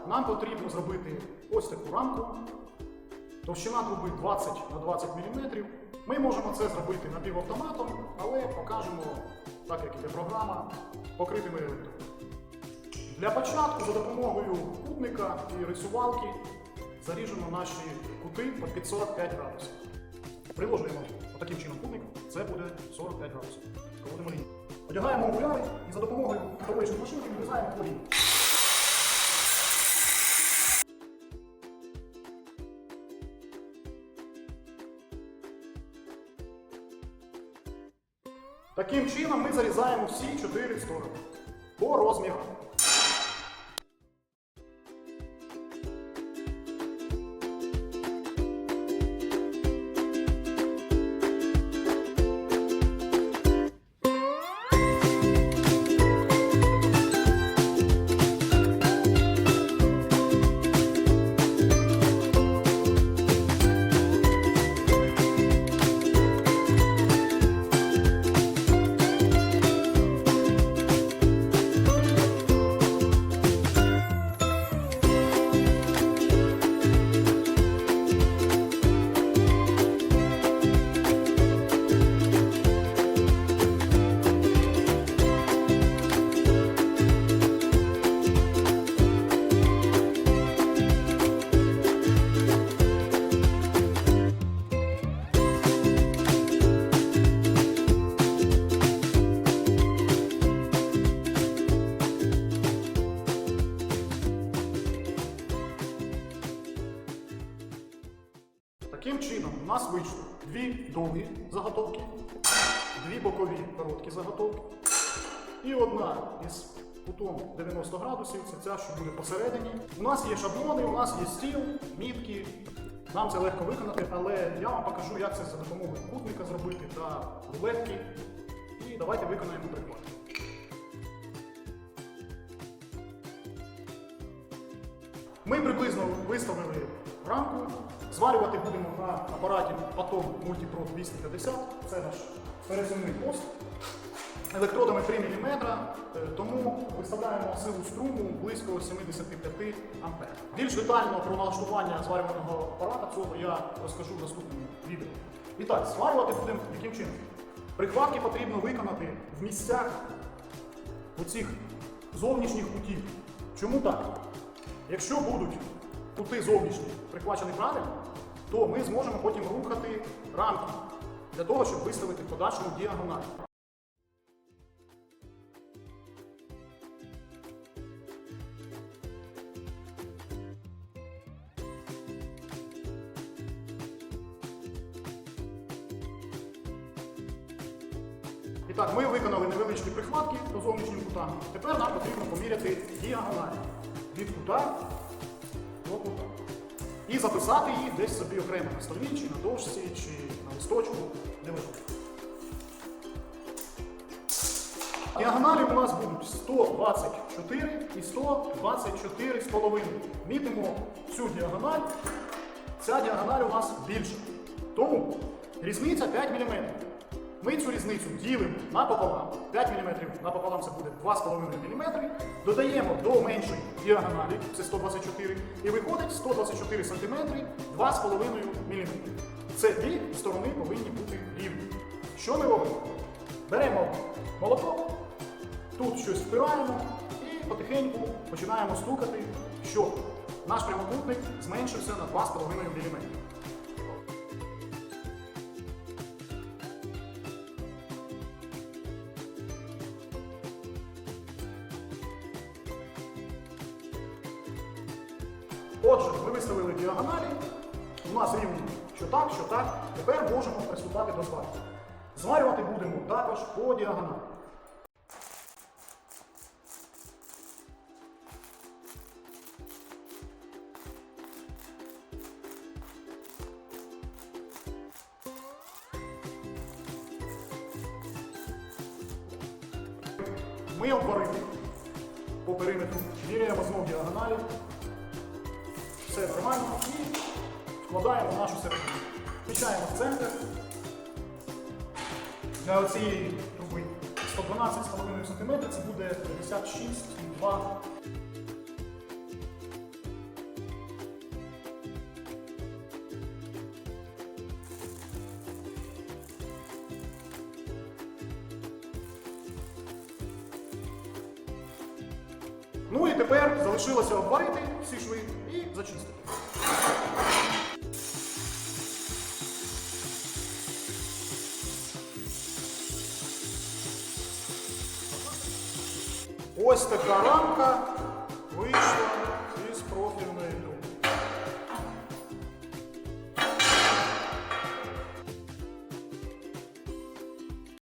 нам потрібно зробити ось таку рамку. Товщина труби 20 на 20 мм. Ми можемо це зробити напівавтоматом, але покажемо, так як іде програма, покритими електродами. Для початку за допомогою кутника і рисувалки заріжемо наші кути під 45 градусів. Приложуємо отаким чином кутник, це буде 45 градусів. Проводимо лінію. Одягаємо окуляри і за допомогою кутової машинки вирізаємо по лінії. Таким чином ми зарізаємо всі 4 сторони по розміру. Таким чином у нас вийшло 2 довгі заготовки, 2 бокові короткі заготовки і одна із кутом 90 градусів, це ця, що буде посередині. У нас є шаблони, у нас є стіл, мітки, нам це легко виконати, але я вам покажу, як це за допомогою кутника зробити та рулетки. І давайте виконаємо приклад. Ми приблизно виставили рамку. Зварювати будемо на апараті Atom Multiprot 250, це наш переземний пост. Електродами 3 мм, тому виставляємо силу струму близько 75 А. Більш детально про налаштування зварювального апарата цього я розкажу в наступному відео. І так, зварювати будемо яким чином? Прихватки потрібно виконати в місцях оцих зовнішніх кутів. Чому так? Якщо будуть кути зовнішні прихвачені правильно, то ми зможемо потім рухати рамки для того, щоб виставити в подальшому діагональ. І так, ми виконали невеличкі прихватки по зовнішнім кутам. Тепер нам потрібно поміряти діагоналі від кута до кута. І записати їх десь собі окремо на столі, чи на дошці, чи на листочку, неважливо. Діагоналі у нас будуть 124 і 124,5. Мітимо цю діагональ. Ця діагональ у нас більша. Тому різниця 5 мм. Ми цю різницю ділимо напополам. 5 мм напополам це буде 2,5 мм. Додаємо до меншої діагоналі, це 124, і виходить 124 см 2,5 мм. Це дві сторони повинні бути рівні. Що ми робимо? Беремо молоток, тут щось впираємо і потихеньку починаємо стукати, щоб наш прямокутник зменшився на 2,5 мм. Отже, ми виставили діагоналі, у нас рівні що так, що так. Тепер можемо приступати до зварки. Зварювати будемо також по діагоналі. Ми обварили по периметру, міряємо знову діагоналі. Все нормально і вкладаємо нашу середину. Включаємо в центр. Для цієї труби 112,5 см, це буде 56,2. Ну і тепер залишилося обварити всі шви і зачистити. Ось така рамка вийшла.